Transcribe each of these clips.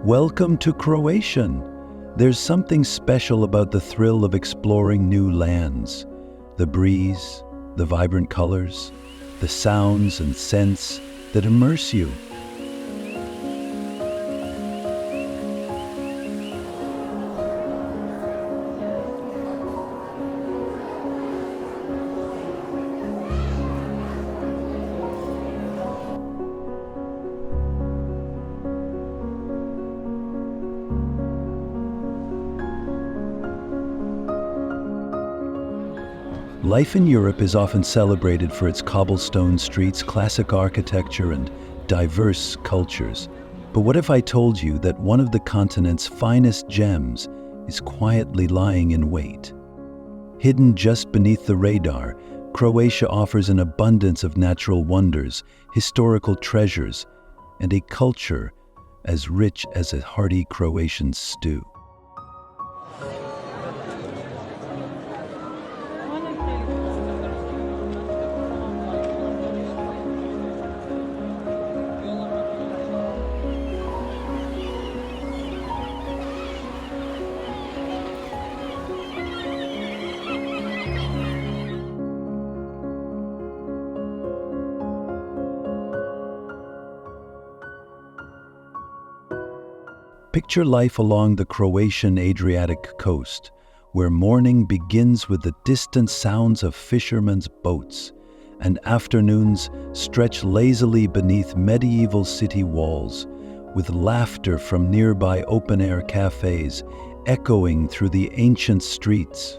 Welcome to Croatian. There's something special about the thrill of exploring new lands. The breeze, the vibrant colors, the sounds and scents that immerse you. Life in Europe is often celebrated for its cobblestone streets, classic architecture, and diverse cultures. But what if I told you that one of the continent's finest gems is quietly lying in wait? Hidden just beneath the radar, Croatia offers an abundance of natural wonders, historical treasures, and a culture as rich as a hearty Croatian stew. Picture life along the Croatian Adriatic coast, where morning begins with the distant sounds of fishermen's boats, and afternoons stretch lazily beneath medieval city walls, with laughter from nearby open-air cafes echoing through the ancient streets.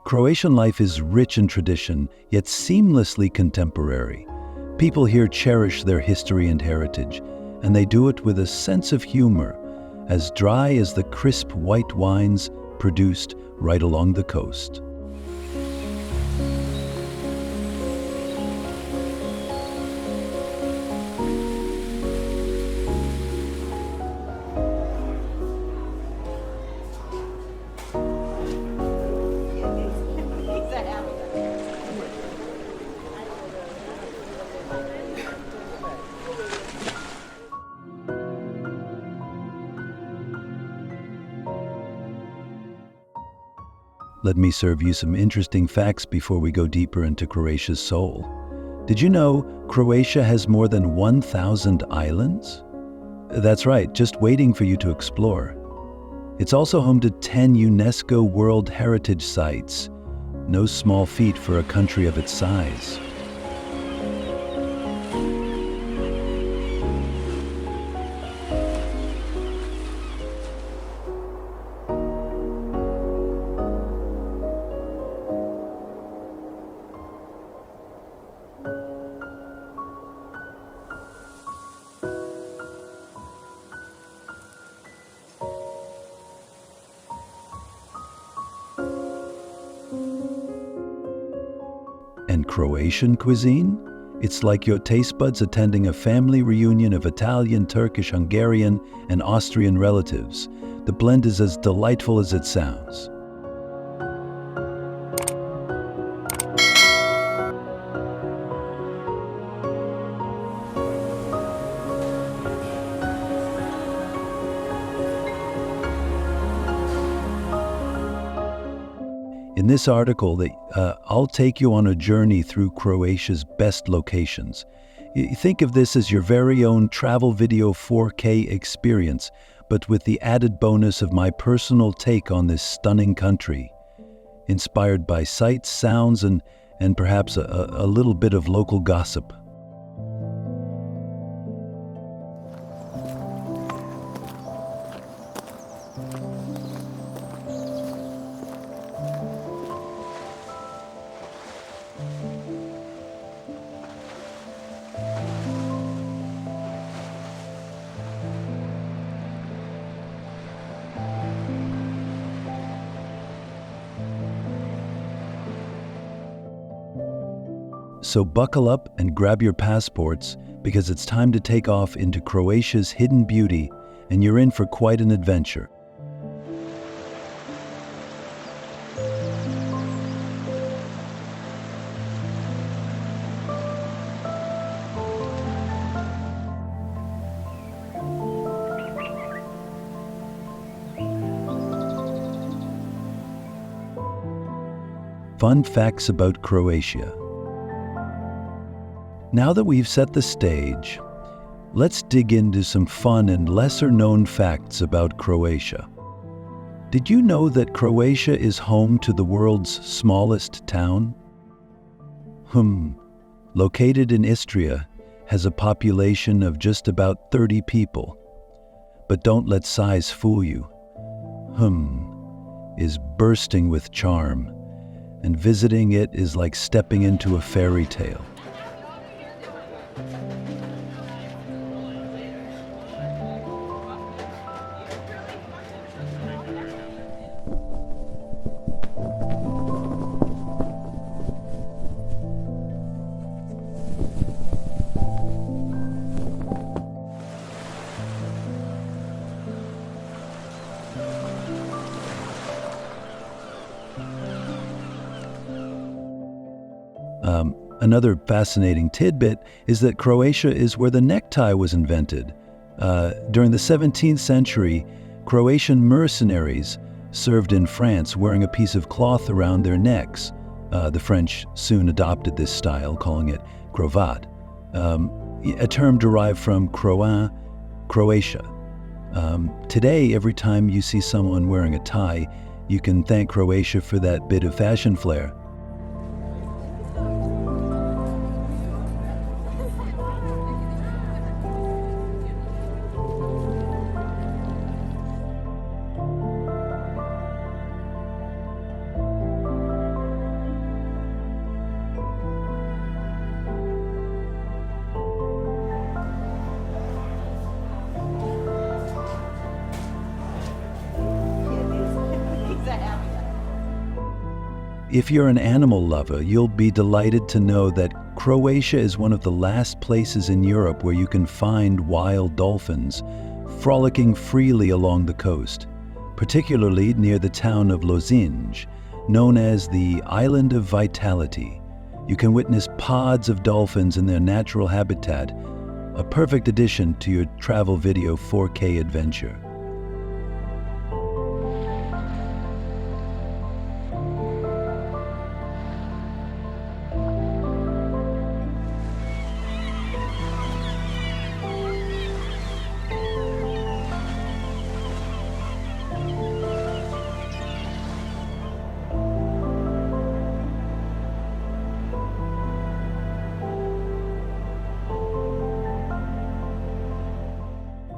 Croatian life is rich in tradition, yet seamlessly contemporary. People here cherish their history and heritage, and they do it with a sense of humor, as dry as the crisp white wines produced right along the coast. Let me serve you some interesting facts before we go deeper into Croatia's soul. Did you know Croatia has more than 1,000 islands? That's right, just waiting for you to explore. It's also home to 10 UNESCO World Heritage Sites. No small feat for a country of its size. And Croatian cuisine? It's like your taste buds attending a family reunion of Italian, Turkish, Hungarian, and Austrian relatives. The blend is as delightful as it sounds. In this article, I'll take you on a journey through Croatia's best locations. Think of this as your very own travel video 4K experience, but with the added bonus of my personal take on this stunning country, inspired by sights, sounds, and perhaps a little bit of local gossip. So buckle up and grab your passports because it's time to take off into Croatia's hidden beauty, and you're in for quite an adventure. Fun facts about Croatia. Now that we've set the stage, let's dig into some fun and lesser-known facts about Croatia. Did you know that Croatia is home to the world's smallest town? Located in Istria, has a population of just about 30 people. But don't let size fool you. Is bursting with charm, and visiting it is like stepping into a fairy tale. Another fascinating tidbit is that Croatia is where the necktie was invented. During the 17th century, Croatian mercenaries served in France wearing a piece of cloth around their necks. The French soon adopted this style, calling it cravat, a term derived from Croin, Croatia. Today, every time you see someone wearing a tie, you can thank Croatia for that bit of fashion flair. If you're an animal lover, you'll be delighted to know that Croatia is one of the last places in Europe where you can find wild dolphins frolicking freely along the coast, particularly near the town of Rovinj, known as the Island of Vitality. You can witness pods of dolphins in their natural habitat, a perfect addition to your travel video 4K adventure.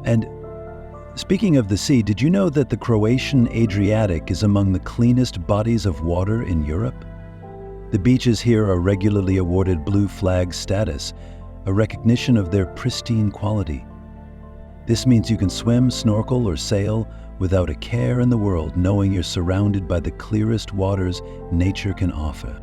And speaking of the sea, did you know that the Croatian Adriatic is among the cleanest bodies of water in Europe? The beaches here are regularly awarded blue flag status, a recognition of their pristine quality. This means you can swim, snorkel, or sail without a care in the world, knowing you're surrounded by the clearest waters nature can offer.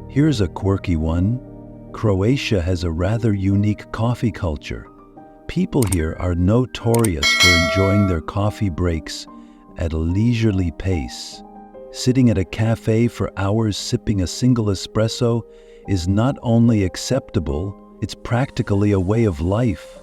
Here's a quirky one. Croatia has a rather unique coffee culture. People here are notorious for enjoying their coffee breaks at a leisurely pace. Sitting at a cafe for hours sipping a single espresso is not only acceptable, it's practically a way of life.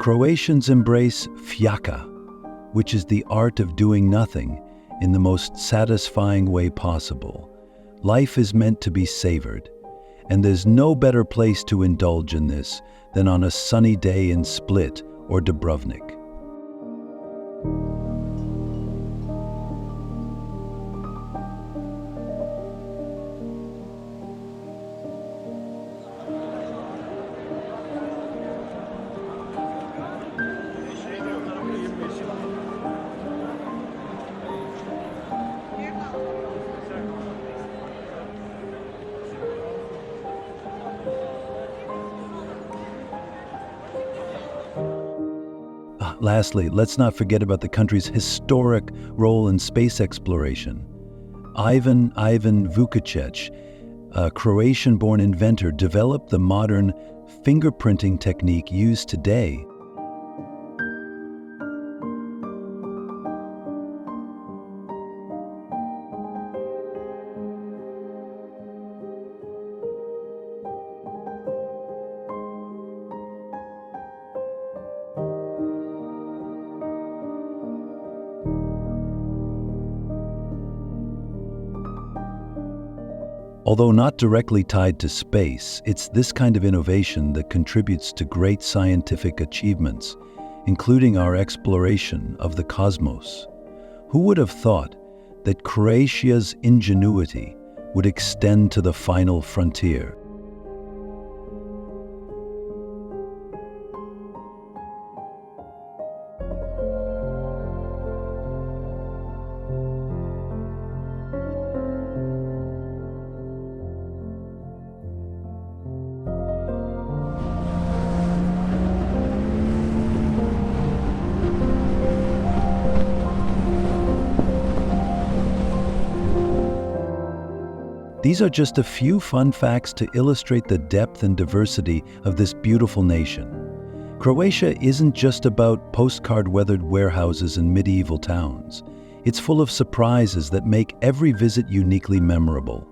Croatians embrace fjaka, which is the art of doing nothing in the most satisfying way possible. Life is meant to be savored, and there's no better place to indulge in this than on a sunny day in Split or Dubrovnik. Lastly, let's not forget about the country's historic role in space exploration. Ivan Vučić, a Croatian-born inventor, developed the modern fingerprinting technique used today. Although not directly tied to space, it's this kind of innovation that contributes to great scientific achievements, including our exploration of the cosmos. Who would have thought that Croatia's ingenuity would extend to the final frontier? These are just a few fun facts to illustrate the depth and diversity of this beautiful nation. Croatia isn't just about postcard-weathered warehouses and medieval towns. It's full of surprises that make every visit uniquely memorable.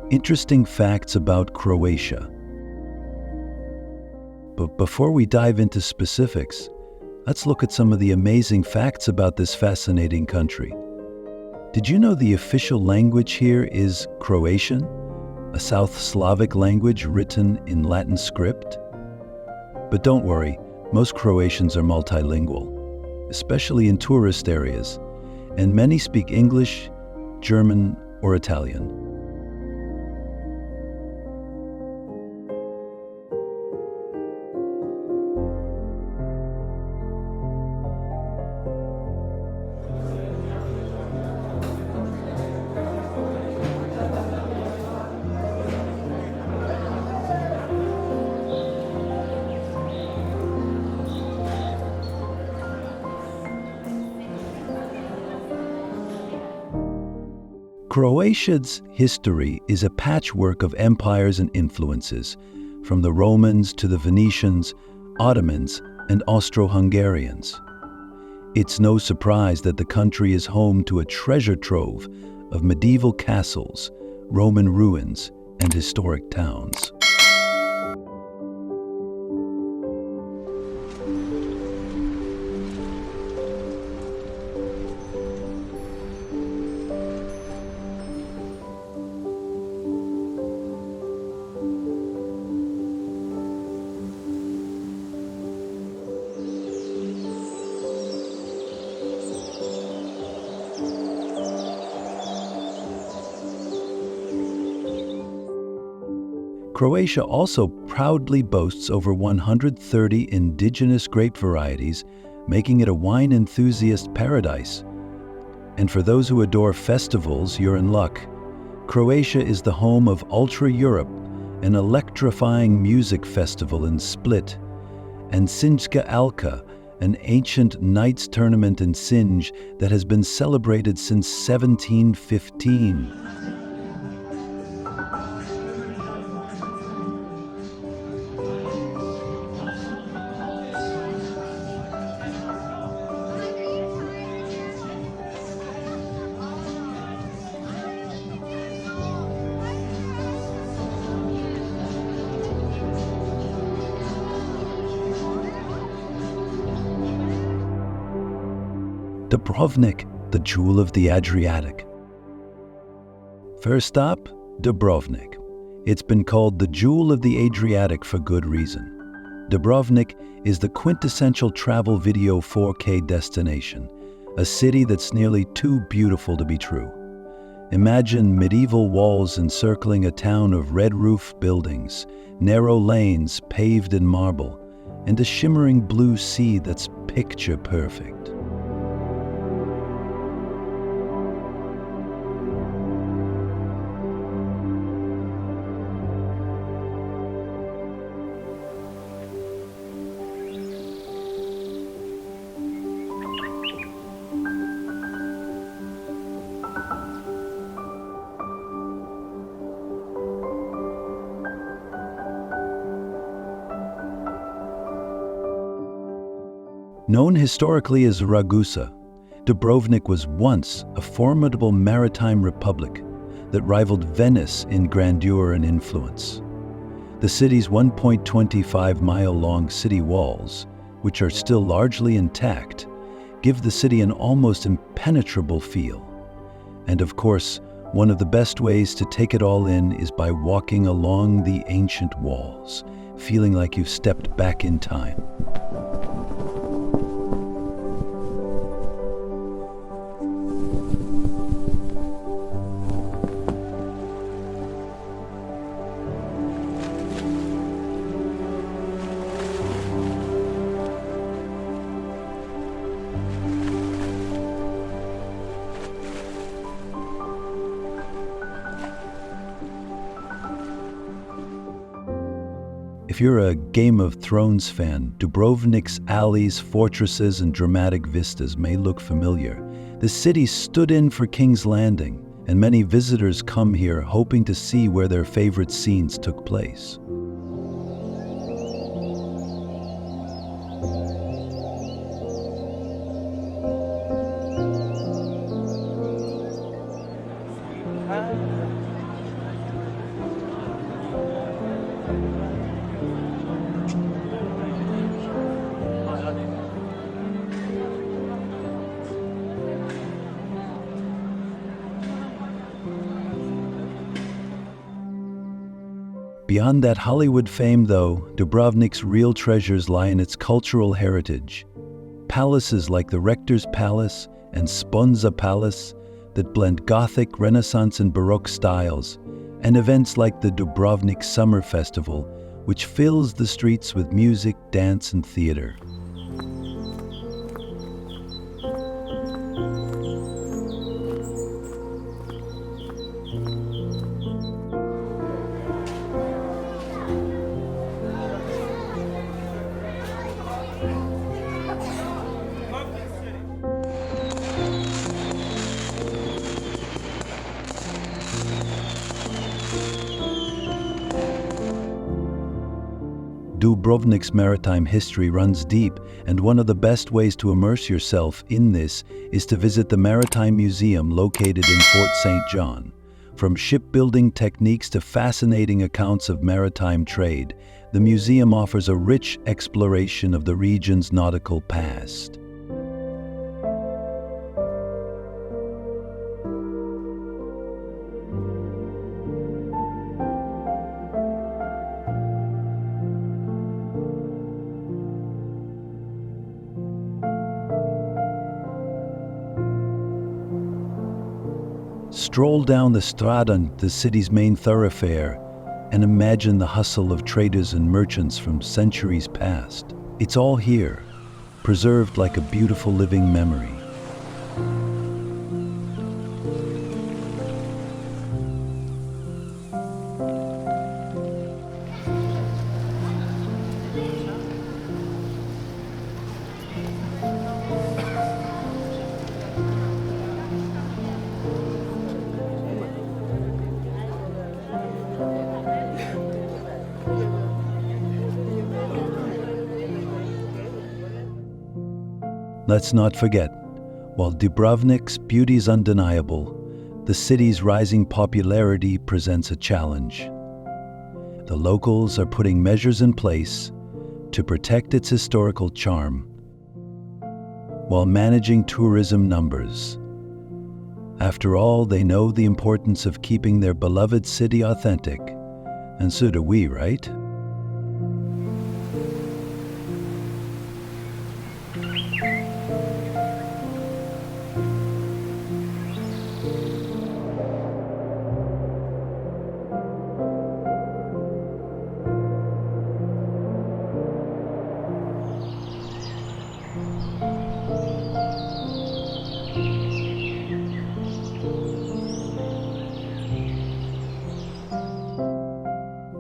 Interesting facts about Croatia. But before we dive into specifics, let's look at some of the amazing facts about this fascinating country. Did you know the official language here is Croatian, a South Slavic language written in Latin script? But don't worry, most Croatians are multilingual, especially in tourist areas, and many speak English, German, or Italian. Croatia's history is a patchwork of empires and influences, from the Romans to the Venetians, Ottomans, and Austro-Hungarians. It's no surprise that the country is home to a treasure trove of medieval castles, Roman ruins, and historic towns. Croatia also proudly boasts over 130 indigenous grape varieties, making it a wine enthusiast paradise. And for those who adore festivals, you're in luck. Croatia is the home of Ultra Europe, an electrifying music festival in Split, and Sinjska Alka, an ancient knights tournament in Sinj that has been celebrated since 1715. Dubrovnik, the jewel of the Adriatic. First stop, Dubrovnik. It's been called the jewel of the Adriatic for good reason. Dubrovnik is the quintessential travel video 4K destination, a city that's nearly too beautiful to be true. Imagine medieval walls encircling a town of red-roofed buildings, narrow lanes paved in marble, and a shimmering blue sea that's picture perfect. Known historically as Ragusa, Dubrovnik was once a formidable maritime republic that rivaled Venice in grandeur and influence. The city's 1.25-mile-long city walls, which are still largely intact, give the city an almost impenetrable feel. And of course, one of the best ways to take it all in is by walking along the ancient walls, feeling like you've stepped back in time. If you're a Game of Thrones fan, Dubrovnik's alleys, fortresses, and dramatic vistas may look familiar. The city stood in for King's Landing, and many visitors come here hoping to see where their favorite scenes took place. Beyond that Hollywood fame, though, Dubrovnik's real treasures lie in its cultural heritage. Palaces like the Rector's Palace and Sponza Palace that blend Gothic, Renaissance, and Baroque styles, and events like the Dubrovnik Summer Festival, which fills the streets with music, dance, and theater. Dubrovnik's maritime history runs deep, and one of the best ways to immerse yourself in this is to visit the Maritime Museum located in Fort St. John. From shipbuilding techniques to fascinating accounts of maritime trade, the museum offers a rich exploration of the region's nautical past. Stroll down the Strada, the city's main thoroughfare, and imagine the hustle of traders and merchants from centuries past. It's all here, preserved like a beautiful living memory. let's not forget, while Dubrovnik's beauty is undeniable, the city's rising popularity presents a challenge. The locals are putting measures in place to protect its historical charm while managing tourism numbers. After all, they know the importance of keeping their beloved city authentic, and so do we, right?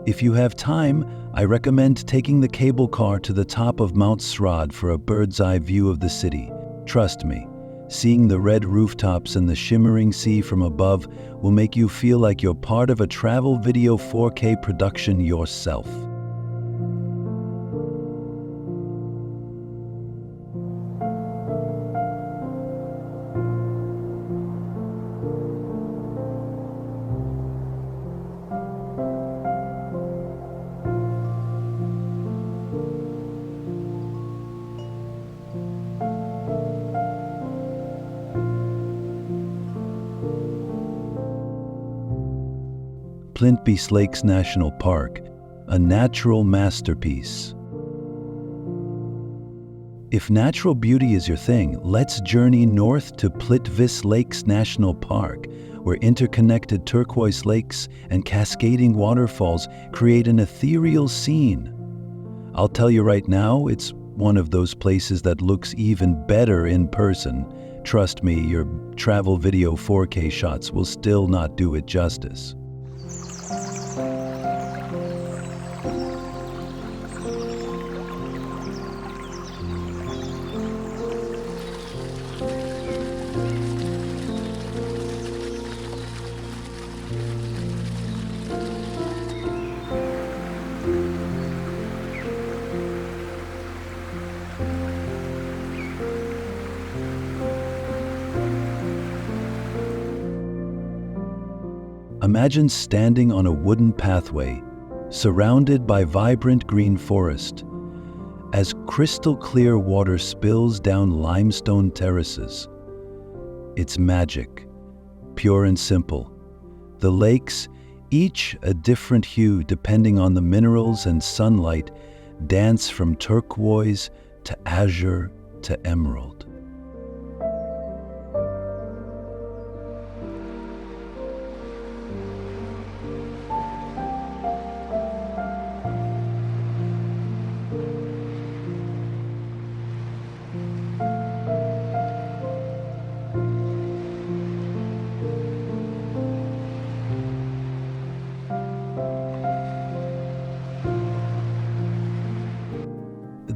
If you have time, I recommend taking the cable car to the top of Mount Srad for a bird's-eye view of the city. Trust me, seeing the red rooftops and the shimmering sea from above will make you feel like you're part of a travel video 4K production yourself. Plitvice Lakes National Park, a natural masterpiece. If natural beauty is your thing, let's journey north to Plitvice Lakes National Park, where interconnected turquoise lakes and cascading waterfalls create an ethereal scene. I'll tell you right now, it's one of those places that looks even better in person. Trust me, your travel video 4K shots will still not do it justice. Imagine standing on a wooden pathway, surrounded by vibrant green forest, as crystal clear water spills down limestone terraces. It's magic, pure and simple. The lakes, each a different hue depending on the minerals and sunlight, dance from turquoise to azure to emerald.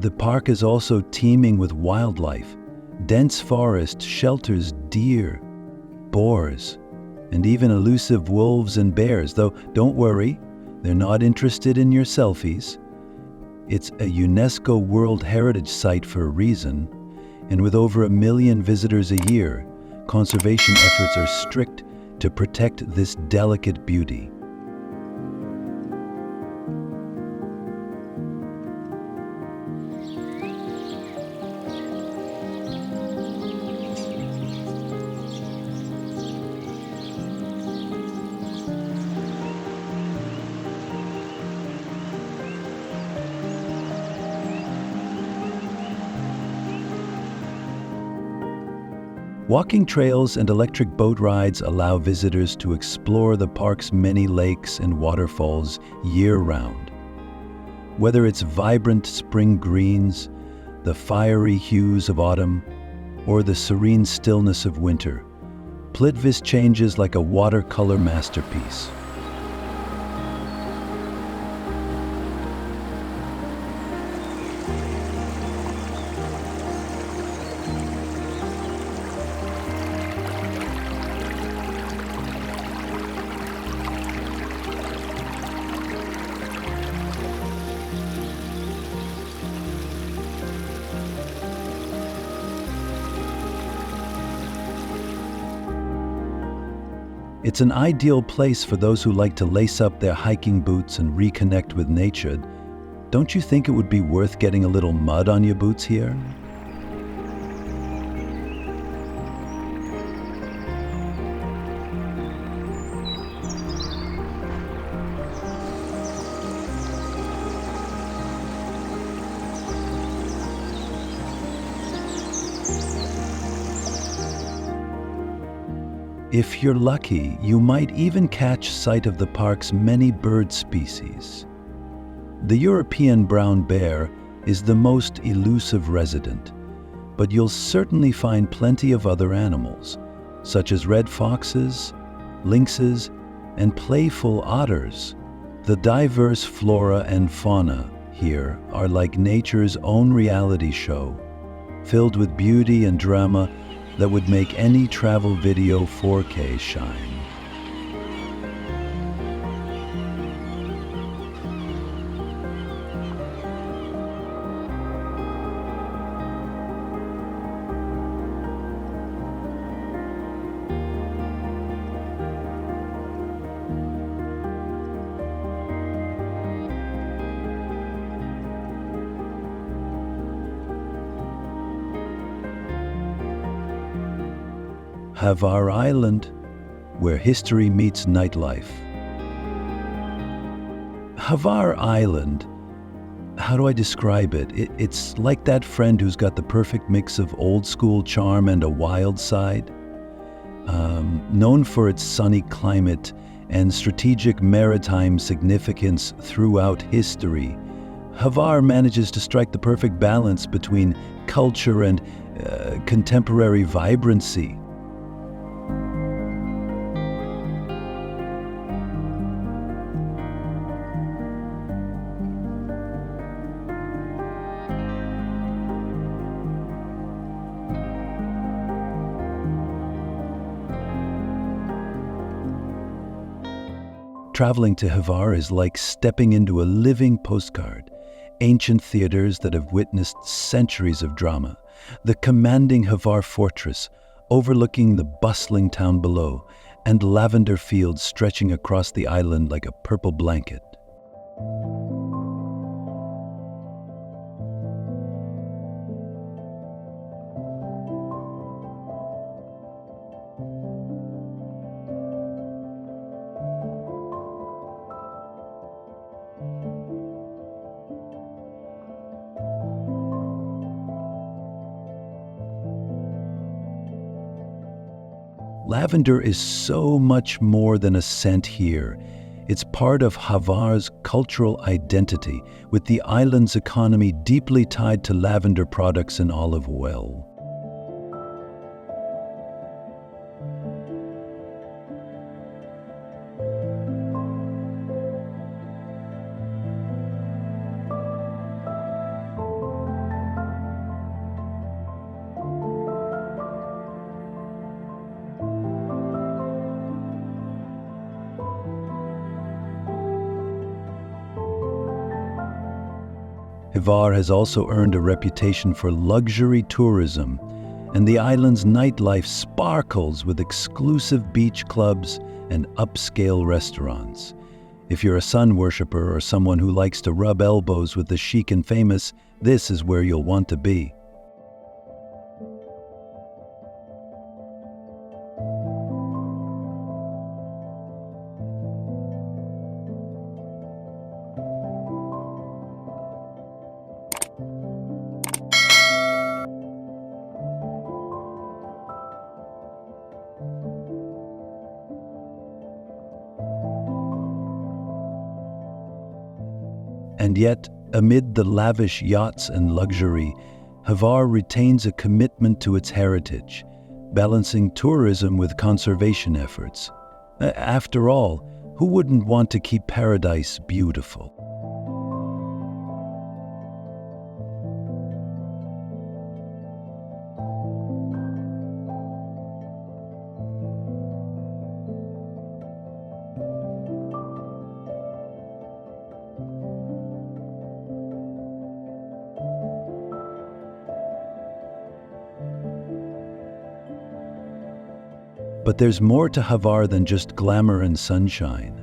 The park is also teeming with wildlife. Dense forest shelters deer, boars, and even elusive wolves and bears, though don't worry, they're not interested in your selfies. It's a UNESCO World Heritage Site for a reason, and with over 1 million visitors a year, conservation efforts are strict to protect this delicate beauty. Walking trails and electric boat rides allow visitors to explore the park's many lakes and waterfalls year-round. Whether it's vibrant spring greens, the fiery hues of autumn, or the serene stillness of winter, Plitvice changes like a watercolor masterpiece. It's an ideal place for those who like to lace up their hiking boots and reconnect with nature. Don't you think it would be worth getting a little mud on your boots here? If you're lucky, you might even catch sight of the park's many bird species. The European brown bear is the most elusive resident, but you'll certainly find plenty of other animals, such as red foxes, lynxes, and playful otters. The diverse flora and fauna here are like nature's own reality show, filled with beauty and drama that would make any travel video 4K shine. Hvar Island, where history meets nightlife. Hvar Island, how do I describe it? It's like that friend who's got the perfect mix of old school charm and a wild side. Known for its sunny climate and strategic maritime significance throughout history, Hvar manages to strike the perfect balance between culture and contemporary vibrancy. Traveling to Hvar is like stepping into a living postcard. Ancient theaters that have witnessed centuries of drama, the commanding Hvar fortress overlooking the bustling town below, and lavender fields stretching across the island like a purple blanket. Lavender is so much more than a scent here. It's part of Hvar's cultural identity, with the island's economy deeply tied to lavender products and olive oil. Hvar has also earned a reputation for luxury tourism, and the island's nightlife sparkles with exclusive beach clubs and upscale restaurants. If you're a sun worshiper or someone who likes to rub elbows with the chic and famous, this is where you'll want to be. And yet, amid the lavish yachts and luxury, Hvar retains a commitment to its heritage, balancing tourism with conservation efforts. After all, who wouldn't want to keep paradise beautiful? But there's more to Hvar than just glamour and sunshine.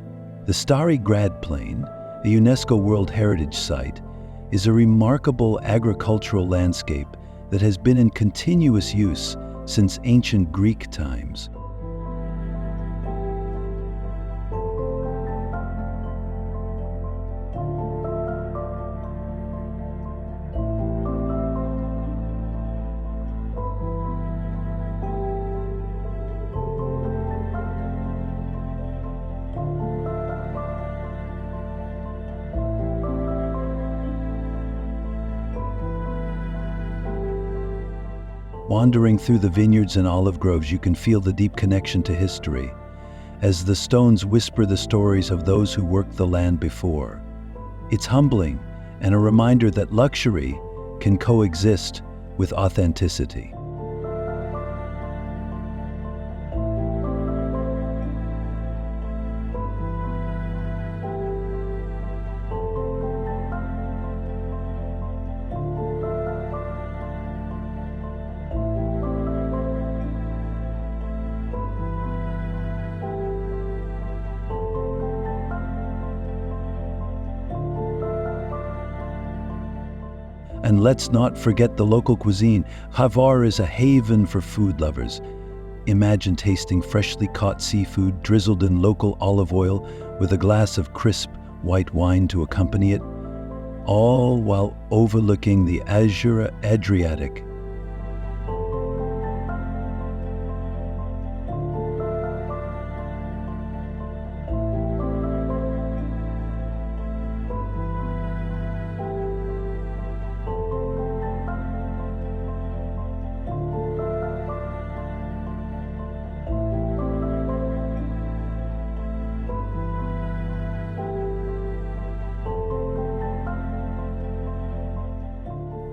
The Stari Grad Plain, a UNESCO World Heritage Site, is a remarkable agricultural landscape that has been in continuous use since ancient Greek times. Wandering through the vineyards and olive groves, you can feel the deep connection to history, as the stones whisper the stories of those who worked the land before. It's humbling and a reminder that luxury can coexist with authenticity. And let's not forget the local cuisine. Hvar is a haven for food lovers. Imagine tasting freshly caught seafood drizzled in local olive oil with a glass of crisp white wine to accompany it, all while overlooking the azure Adriatic.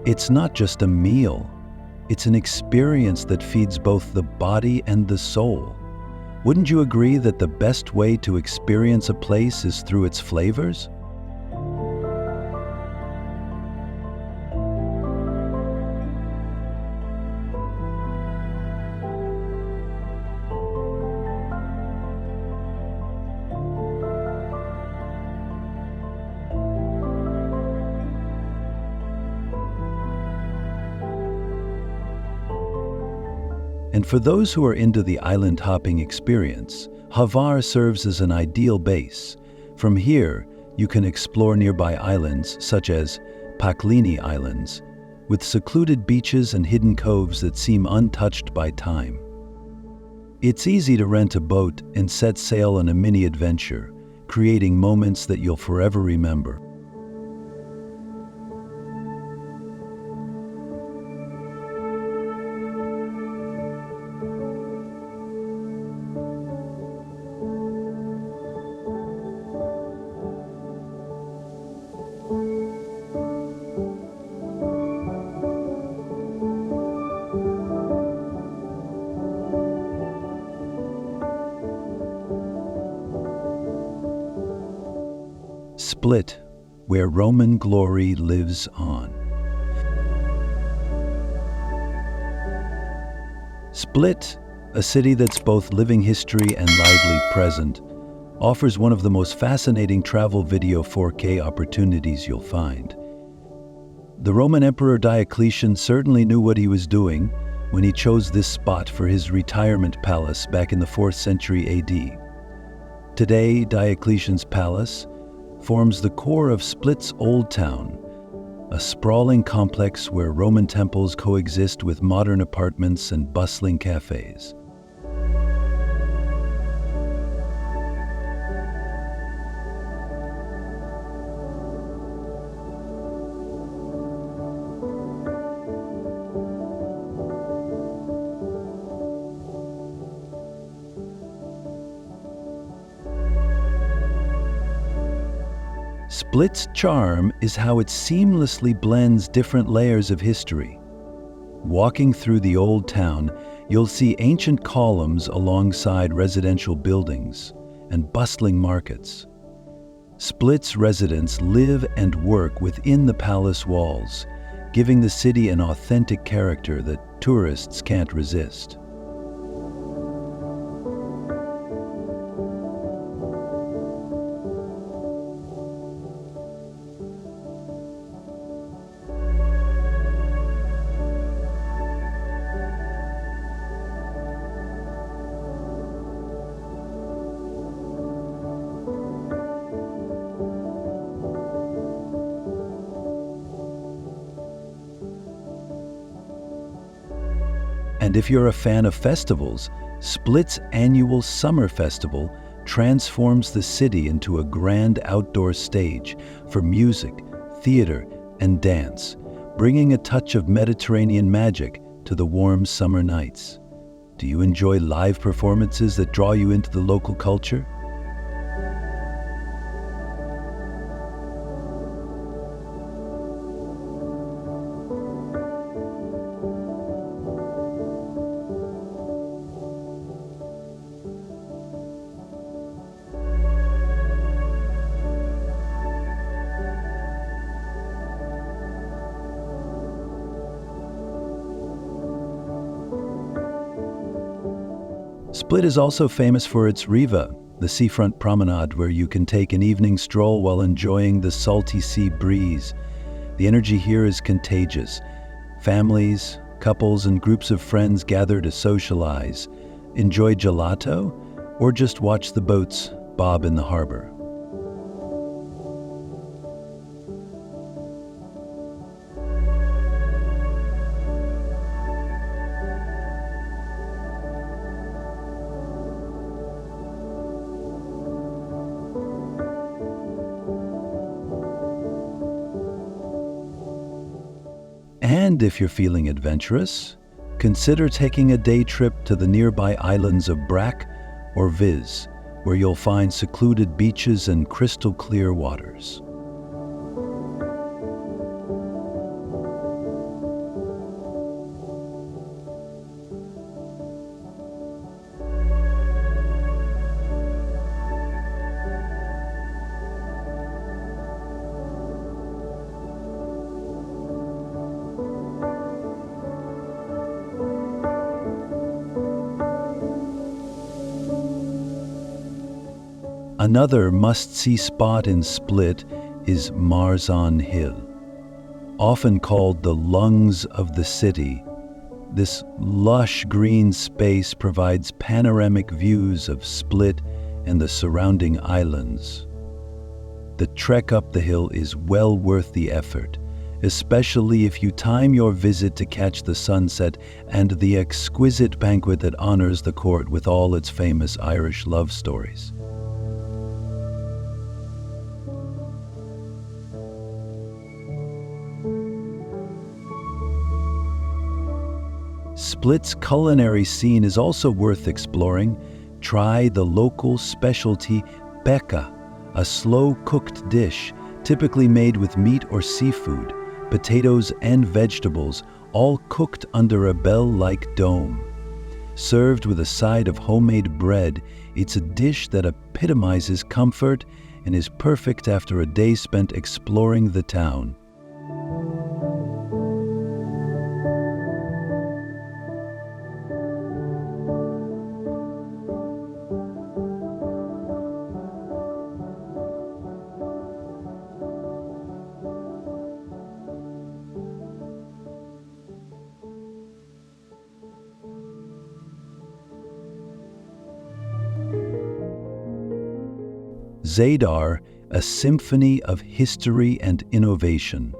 It's not just a meal, it's an experience that feeds both the body and the soul. Wouldn't you agree that the best way to experience a place is through its flavors? And for those who are into the island hopping experience, Hvar serves as an ideal base. From here, you can explore nearby islands such as Paklini Islands, with secluded beaches and hidden coves that seem untouched by time. It's easy to rent a boat and set sail on a mini adventure, creating moments that you'll forever remember. Split, where Roman glory lives on. Split, a city that's both living history and lively present, offers one of the most fascinating travel video 4K opportunities you'll find. The Roman Emperor Diocletian certainly knew what he was doing when he chose this spot for his retirement palace back in the 4th century AD. Today, Diocletian's palace forms the core of Split's Old Town, a sprawling complex where Roman temples coexist with modern apartments and bustling cafes. Split's charm is how it seamlessly blends different layers of history. Walking through the old town, you'll see ancient columns alongside residential buildings and bustling markets. Split's residents live and work within the palace walls, giving the city an authentic character that tourists can't resist. And if you're a fan of festivals, Split's annual summer festival transforms the city into a grand outdoor stage for music, theater, and dance, bringing a touch of Mediterranean magic to the warm summer nights. Do you enjoy live performances that draw you into the local culture? Split is also famous for its Riva, the seafront promenade where you can take an evening stroll while enjoying the salty sea breeze. The energy here is contagious. Families, couples, and groups of friends gather to socialize, enjoy gelato, or just watch the boats bob in the harbor. And if you're feeling adventurous, consider taking a day trip to the nearby islands of Brac or Vis, where you'll find secluded beaches and crystal clear waters. Another must-see spot in Split is Marzan Hill. Often called the lungs of the city, this lush green space provides panoramic views of Split and the surrounding islands. The trek up the hill is well worth the effort, especially if you time your visit to catch the sunset and the exquisite banquet that honors the court with all its famous Irish love stories. Split's culinary scene is also worth exploring. Try the local specialty beka, a slow-cooked dish typically made with meat or seafood, potatoes and vegetables, all cooked under a bell-like dome. Served with a side of homemade bread, it's a dish that epitomizes comfort and is perfect after a day spent exploring the town. Zadar, a symphony of history and innovation.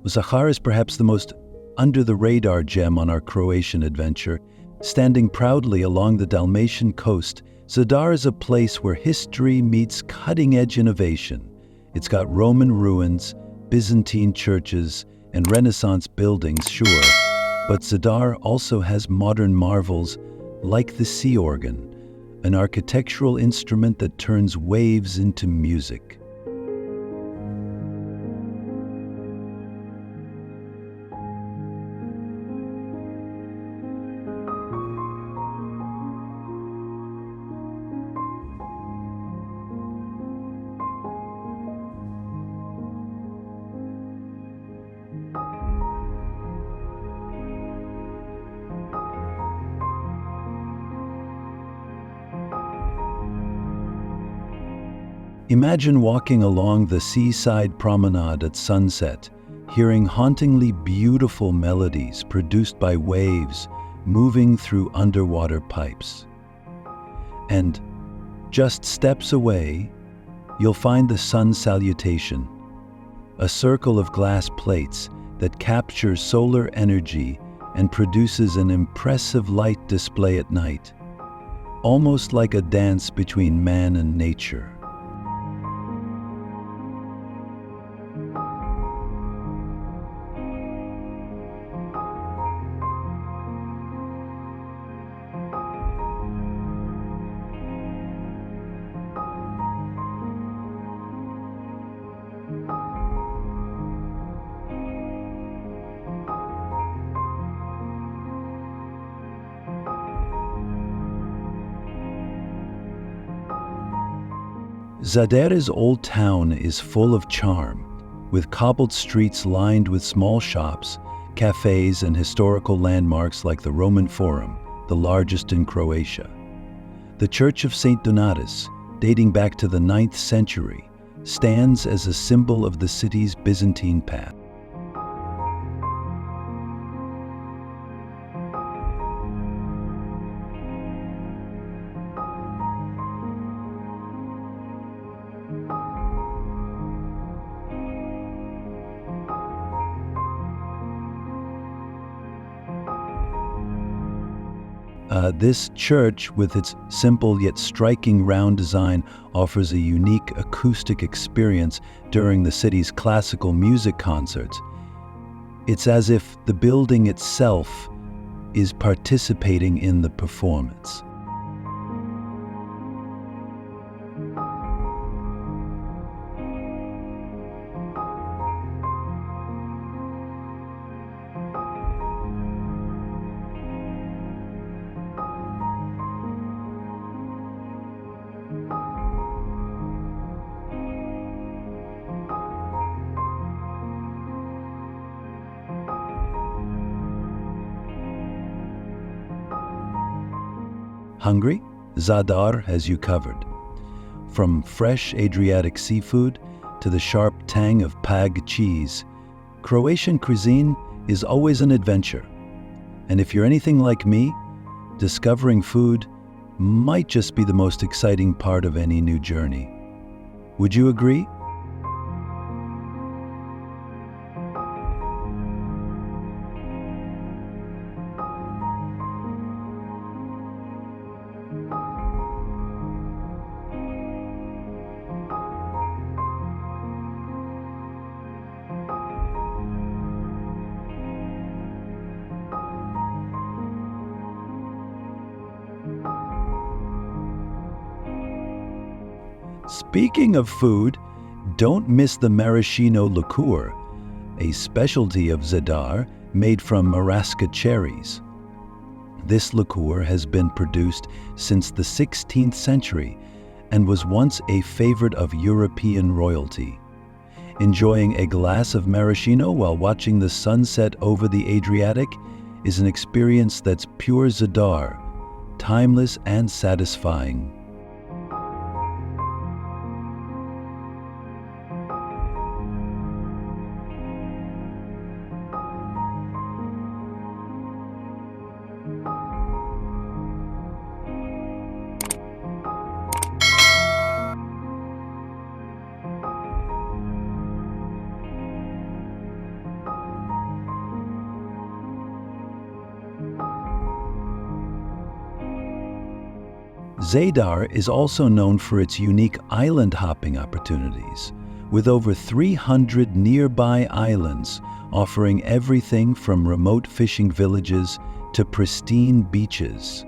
Zadar is perhaps the most under-the-radar gem on our Croatian adventure. Standing proudly along the Dalmatian coast, Zadar is a place where history meets cutting-edge innovation. It's got Roman ruins, Byzantine churches, and Renaissance buildings, sure, but Zadar also has modern marvels like the sea organ, an architectural instrument that turns waves into music. Imagine walking along the seaside promenade at sunset, hearing hauntingly beautiful melodies produced by waves moving through underwater pipes. And just steps away, you'll find the sun salutation, a circle of glass plates that captures solar energy and produces an impressive light display at night, almost like a dance between man and nature. Zadar's old town is full of charm, with cobbled streets lined with small shops, cafes, and historical landmarks like the Roman Forum, the largest in Croatia. The Church of St. Donatus, dating back to the 9th century, stands as a symbol of the city's Byzantine past. This church, with its simple yet striking round design, offers a unique acoustic experience during the city's classical music concerts. It's as if the building itself is participating in the performance. Hungry? Zadar has you covered. From fresh Adriatic seafood to the sharp tang of pag cheese, Croatian cuisine is always an adventure. And if you're anything like me, discovering food might just be the most exciting part of any new journey. Would you agree? Speaking of food, don't miss the maraschino liqueur, a specialty of Zadar made from marasca cherries. This liqueur has been produced since the 16th century and was once a favorite of European royalty. Enjoying a glass of maraschino while watching the sunset over the Adriatic is an experience that's pure Zadar, timeless and satisfying. Zadar is also known for its unique island hopping opportunities, with over 300 nearby islands offering everything from remote fishing villages to pristine beaches.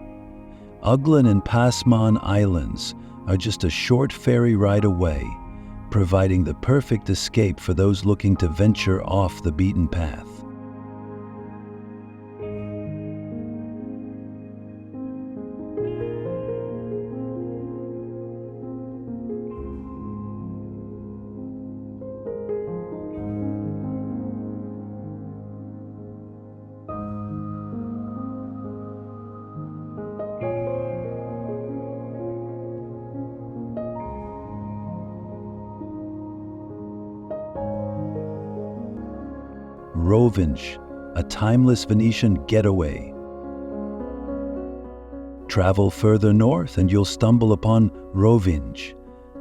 Uglan and Pasman Islands are just a short ferry ride away, providing the perfect escape for those looking to venture off the beaten path. Rovinj, a timeless Venetian getaway. Travel further north and you'll stumble upon Rovinj,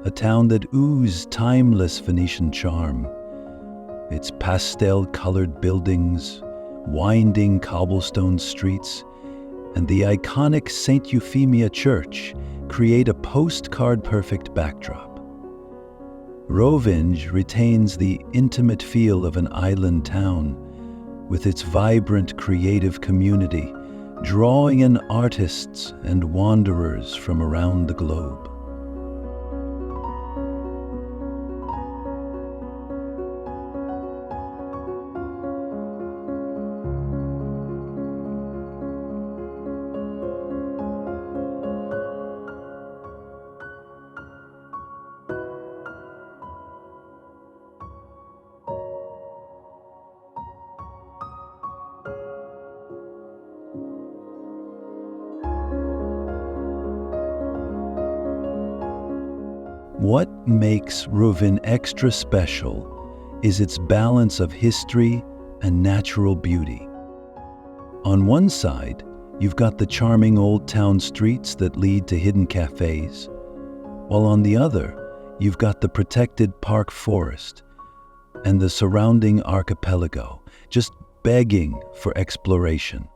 a town that oozes timeless Venetian charm. its pastel-colored buildings, winding cobblestone streets, and the iconic St. Euphemia Church create a postcard-perfect backdrop. Rovinj retains the intimate feel of an island town, with its vibrant creative community, drawing in artists and wanderers from around the globe. What makes Rovinj extra special is its balance of history and natural beauty. On one side, you've got the charming old town streets that lead to hidden cafes, while on the other, you've got the protected park forest and the surrounding archipelago, just begging for exploration.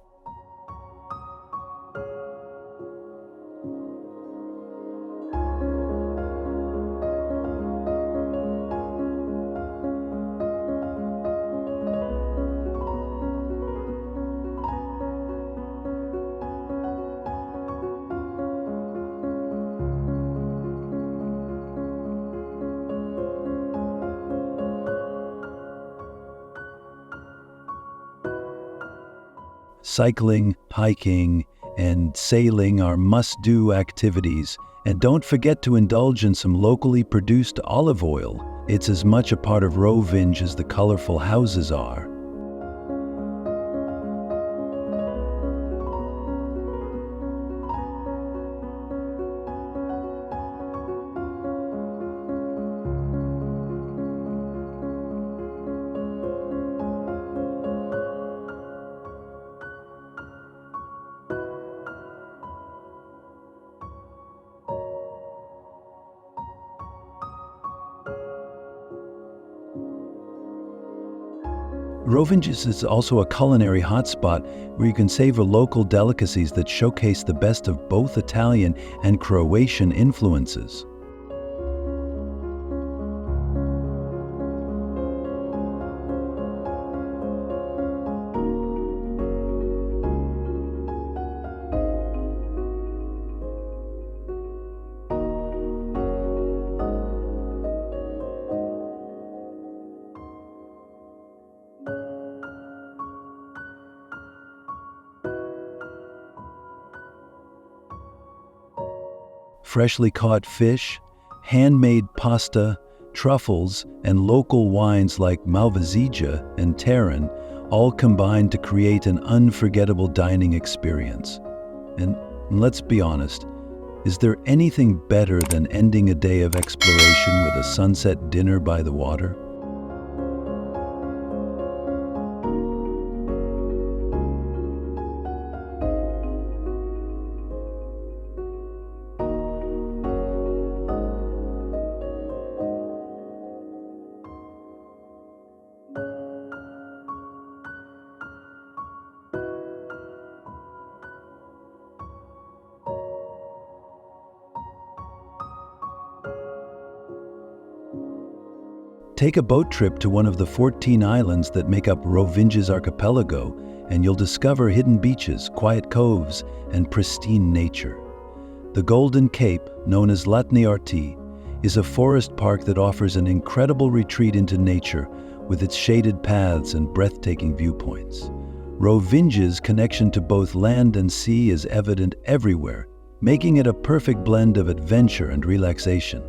Cycling, hiking, and sailing are must-do activities, and don't forget to indulge in some locally produced olive oil. It's as much a part of Rovinj as the colorful houses are. Rovinj is also a culinary hotspot where you can savor local delicacies that showcase the best of both Italian and Croatian influences. Freshly caught fish, handmade pasta, truffles, and local wines like Malvasia and Terran all combine to create an unforgettable dining experience. And let's be honest, is there anything better than ending a day of exploration with a sunset dinner by the water? Take a boat trip to one of the 14 islands that make up Rovinj's archipelago, and you'll discover hidden beaches, quiet coves, and pristine nature. The Golden Cape, known as Zlatni Arti, is a forest park that offers an incredible retreat into nature with its shaded paths and breathtaking viewpoints. Rovinj's connection to both land and sea is evident everywhere, making it a perfect blend of adventure and relaxation.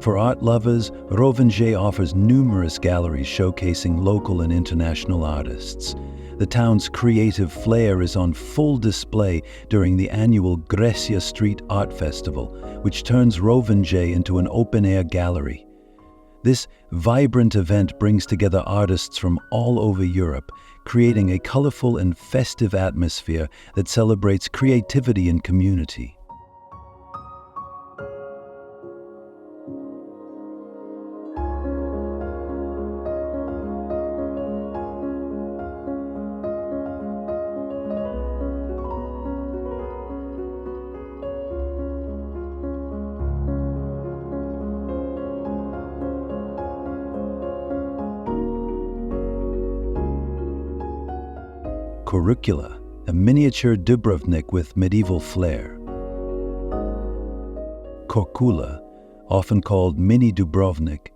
For art lovers, Rovinj offers numerous galleries showcasing local and international artists. The town's creative flair is on full display during the annual Grecia Street Art Festival, which turns Rovinj into an open-air gallery. This vibrant event brings together artists from all over Europe, creating a colorful and festive atmosphere that celebrates creativity and community. Korčula, a miniature Dubrovnik with medieval flair. Korčula, often called Mini Dubrovnik,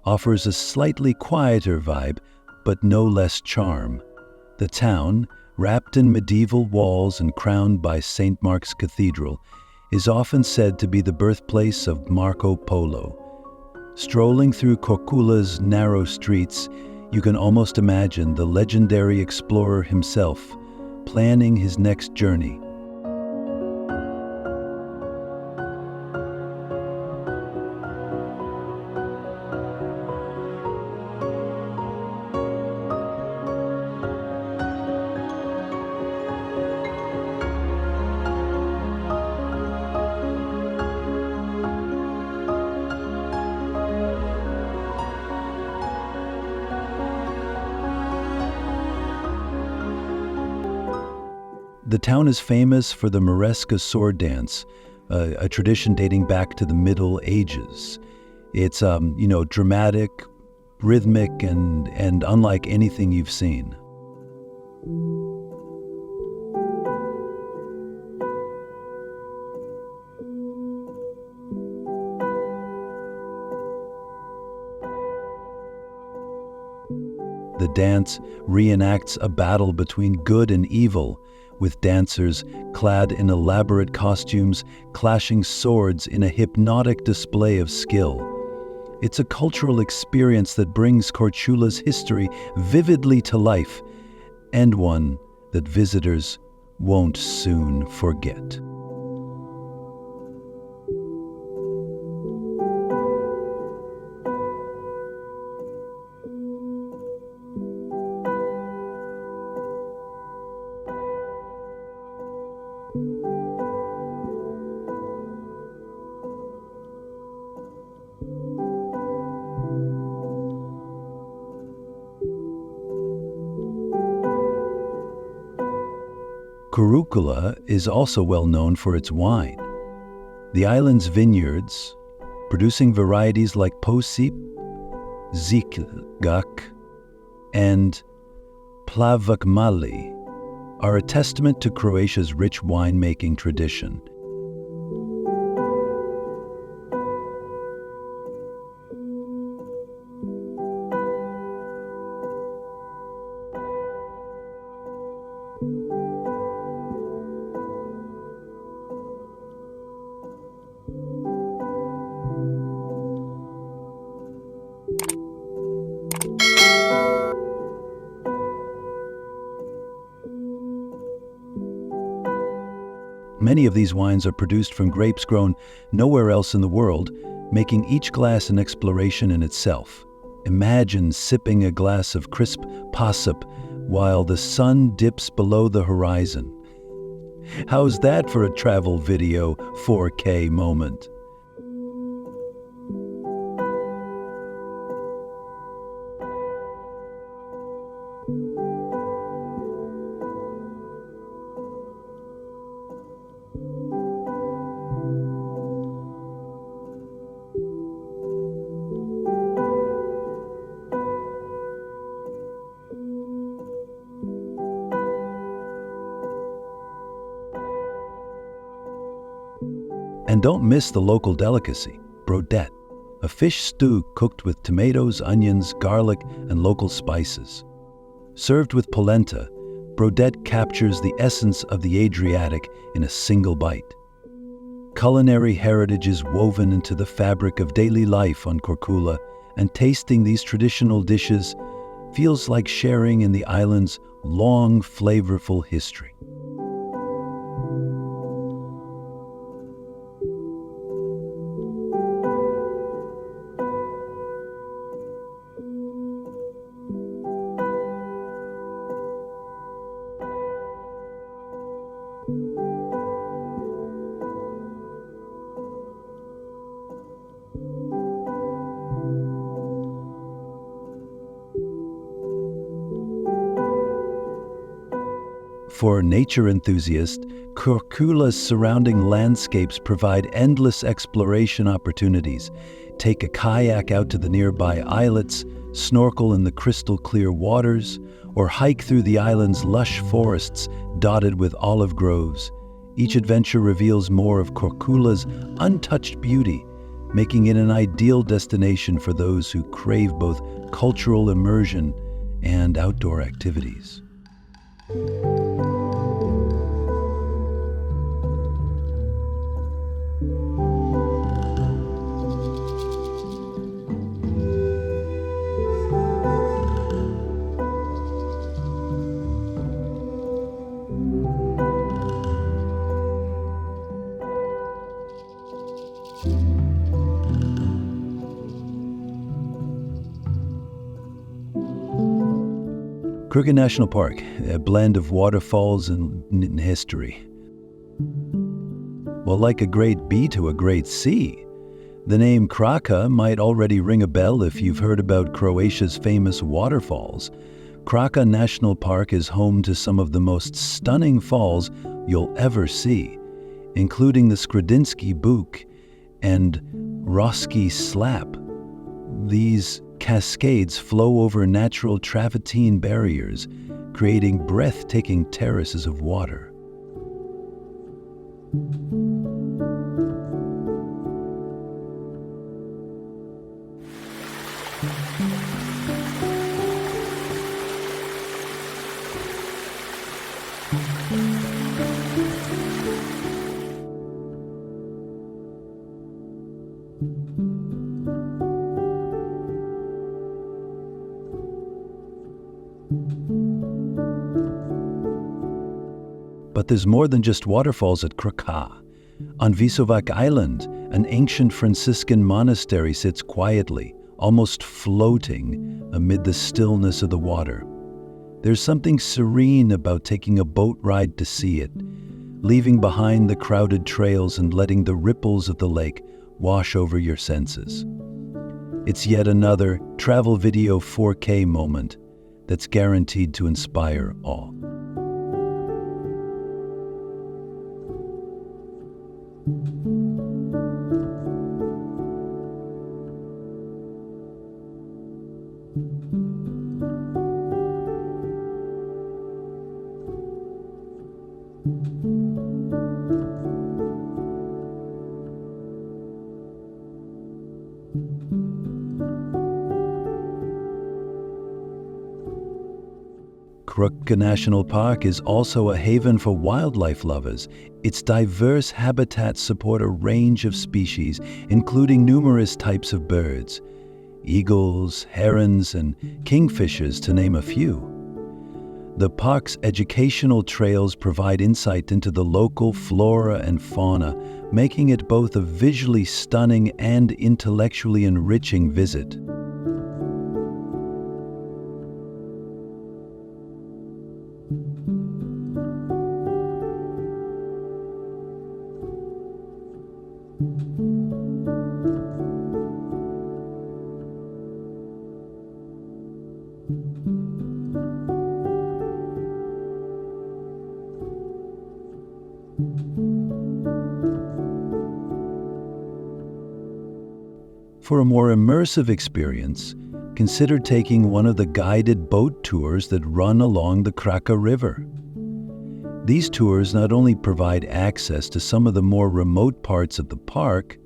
offers a slightly quieter vibe, but no less charm. The town, wrapped in medieval walls and crowned by St. Mark's Cathedral, is often said to be the birthplace of Marco Polo. Strolling through Korčula's narrow streets, you can almost imagine the legendary explorer himself planning his next journey. The town is famous for the Moresca sword dance, a tradition dating back to the Middle Ages. It's, dramatic, rhythmic, and unlike anything you've seen. The dance reenacts a battle between good and evil, with dancers clad in elaborate costumes clashing swords in a hypnotic display of skill. It's a cultural experience that brings Korčula's history vividly to life, and one that visitors won't soon forget. Korčula is also well known for its wine. The island's vineyards, producing varieties like Posip, Zikljak, and Plavak, are a testament to Croatia's rich winemaking tradition. Many of these wines are produced from grapes grown nowhere else in the world, making each glass an exploration in itself. Imagine sipping a glass of crisp Posip while the sun dips below the horizon. How's that for a travel video 4K moment? And don't miss the local delicacy, brodet, a fish stew cooked with tomatoes, onions, garlic, and local spices. Served with polenta, brodet captures the essence of the Adriatic in a single bite. culinary heritage is woven into the fabric of daily life on Korčula, and tasting these traditional dishes feels like sharing in the island's long, flavorful history. For nature enthusiasts, Korčula's surrounding landscapes provide endless exploration opportunities. Take a kayak out to the nearby islets, snorkel in the crystal-clear waters, or hike through the island's lush forests dotted with olive groves. Each adventure reveals more of Korčula's untouched beauty, making it an ideal destination for those who crave both cultural immersion and outdoor activities. Krka National Park, a blend of waterfalls and history. Well, like a great B to a great C, the name Krka might already ring a bell if you've heard about Croatia's famous waterfalls. Krka National Park is home to some of the most stunning falls you'll ever see, including the Skradinski Buk and Roski Slap. These cascades flow over natural travertine barriers, creating breathtaking terraces of water. But there's more than just waterfalls at Krka. On Hvar Island, an ancient Franciscan monastery sits quietly, almost floating amid the stillness of the water. There's something serene about taking a boat ride to see it, leaving behind the crowded trails and letting the ripples of the lake wash over your senses. It's yet another travel video 4K moment that's guaranteed to inspire awe. Krka National Park is also a haven for wildlife lovers. Its diverse habitats support a range of species, including numerous types of birds, eagles, herons, and kingfishers, to name a few. The park's educational trails provide insight into the local flora and fauna, making it both a visually stunning and intellectually enriching visit. For a more immersive experience, consider taking one of the guided boat tours that run along the Krka River. These tours not only provide access to some of the more remote parts of the park,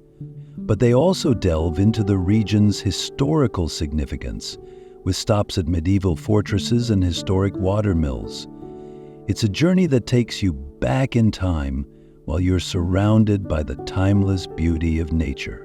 but they also delve into the region's historical significance, with stops at medieval fortresses and historic water mills. It's a journey that takes you back in time, while you're surrounded by the timeless beauty of nature.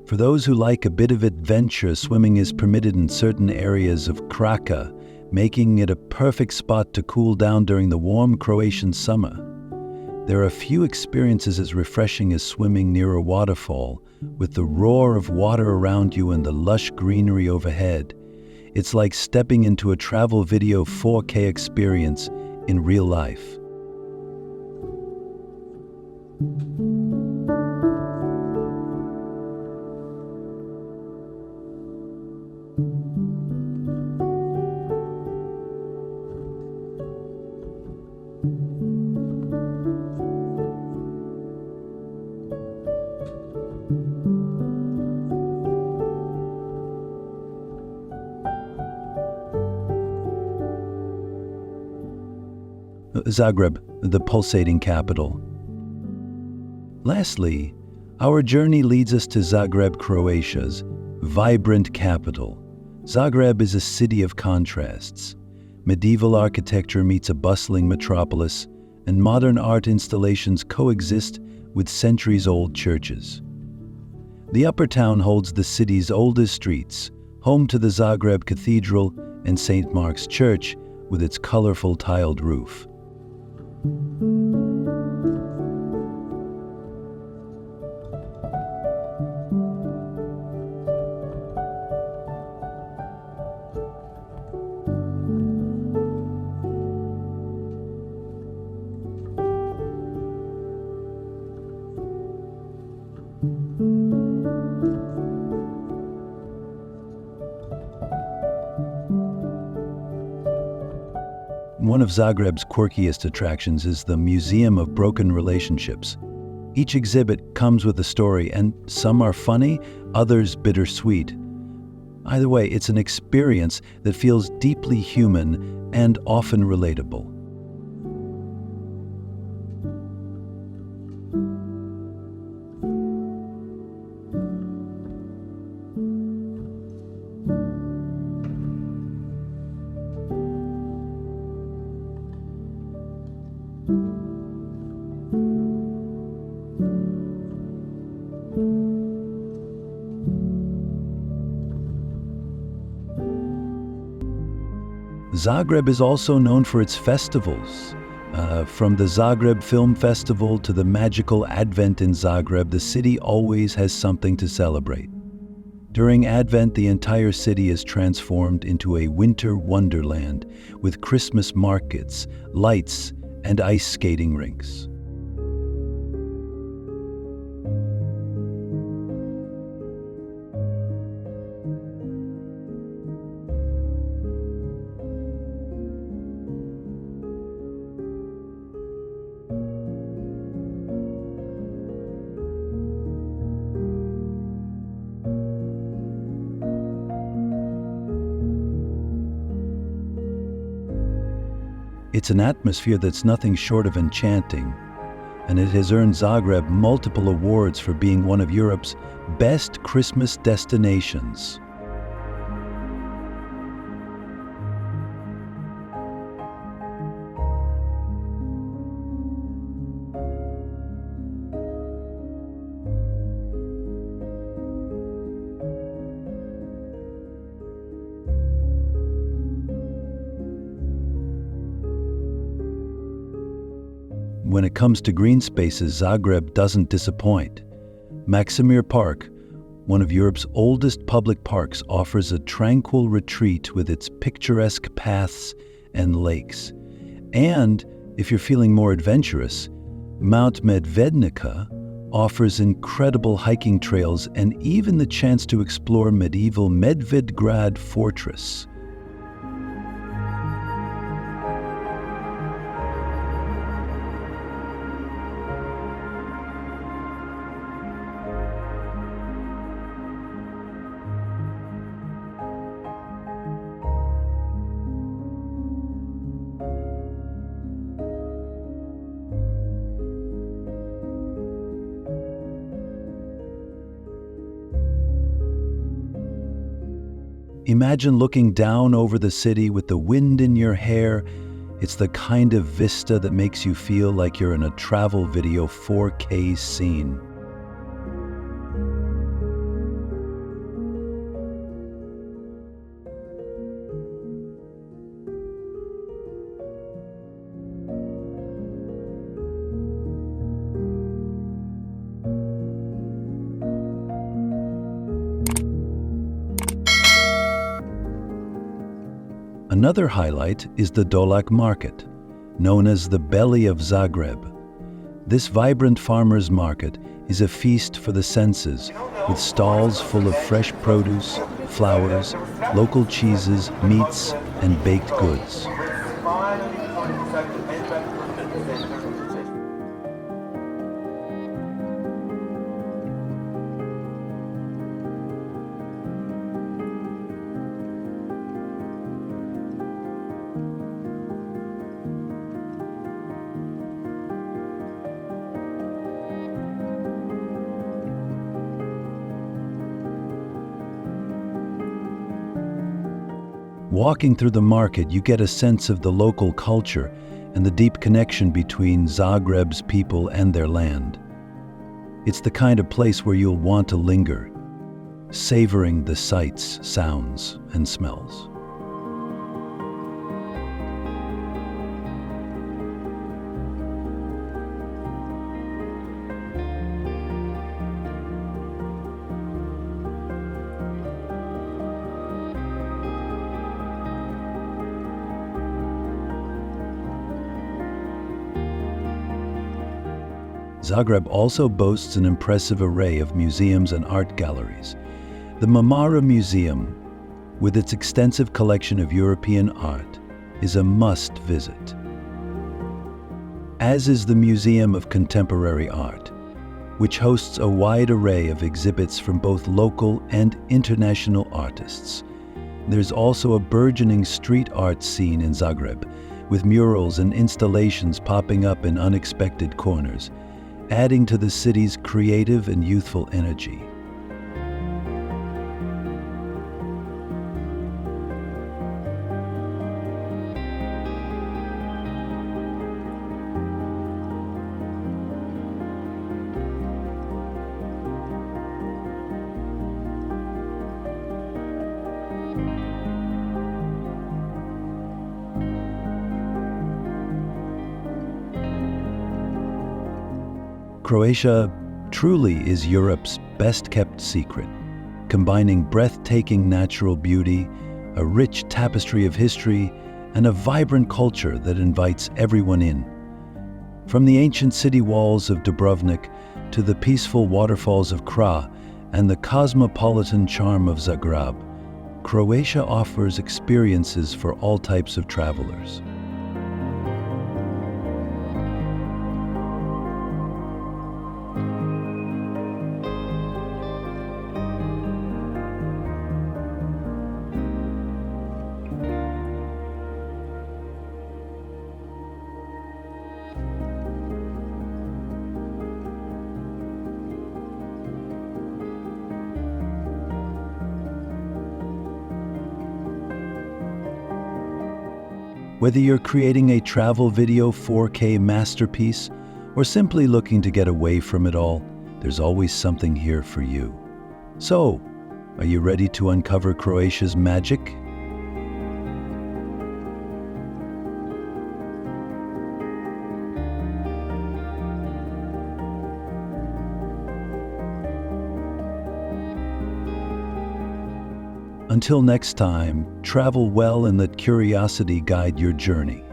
For those who like a bit of adventure, swimming is permitted in certain areas of Krka, making it a perfect spot to cool down during the warm Croatian summer. There are few experiences as refreshing as swimming near a waterfall, with the roar of water around you and the lush greenery overhead. It's like stepping into a travel video 4K experience in real life. Zagreb, the pulsating capital. Lastly, our journey leads us to Zagreb, Croatia's vibrant capital. Zagreb is a city of contrasts. Medieval architecture meets a bustling metropolis, and modern art installations coexist with centuries-old churches. The upper town holds the city's oldest streets, home to the Zagreb Cathedral and St. Mark's Church with its colorful tiled roof. One of Zagreb's quirkiest attractions is the Museum of Broken Relationships. Each exhibit comes with a story, and some are funny, others bittersweet. Either way, it's an experience that feels deeply human and often relatable. Zagreb is also known for its festivals. From the Zagreb Film Festival to the magical Advent in Zagreb, the city always has something to celebrate. During Advent, the entire city is transformed into a winter wonderland with Christmas markets, lights, and ice skating rinks. It's an atmosphere that's nothing short of enchanting, and it has earned Zagreb multiple awards for being one of Europe's best Christmas destinations. When it comes to green spaces, Zagreb doesn't disappoint. Maksimir Park, one of Europe's oldest public parks, offers a tranquil retreat with its picturesque paths and lakes. And if you're feeling more adventurous, Mount Medvednica offers incredible hiking trails and even the chance to explore medieval Medvedgrad Fortress. Imagine looking down over the city with the wind in your hair. It's the kind of vista that makes you feel like you're in a travel video 4K scene. Another highlight is the Dolak market, known as the belly of Zagreb. This vibrant farmers' market is a feast for the senses, with stalls full of fresh produce, flowers, local cheeses, meats, and baked goods. Walking through the market, you get a sense of the local culture and the deep connection between Zagreb's people and their land. It's the kind of place where you'll want to linger, savoring the sights, sounds, and smells. Zagreb also boasts an impressive array of museums and art galleries. The Marmara Museum, with its extensive collection of European art, is a must-visit. As is the Museum of Contemporary Art, which hosts a wide array of exhibits from both local and international artists. There's also a burgeoning street art scene in Zagreb, with murals and installations popping up in unexpected corners, adding to the city's creative and youthful energy. Croatia truly is Europe's best-kept secret, combining breathtaking natural beauty, a rich tapestry of history, and a vibrant culture that invites everyone in. From the ancient city walls of Dubrovnik to the peaceful waterfalls of Krka and the cosmopolitan charm of Zagreb, Croatia offers experiences for all types of travelers. Whether you're creating a travel video 4K masterpiece or simply looking to get away from it all, there's always something here for you. So, are you ready to uncover Croatia's magic? Until next time, travel well and let curiosity guide your journey.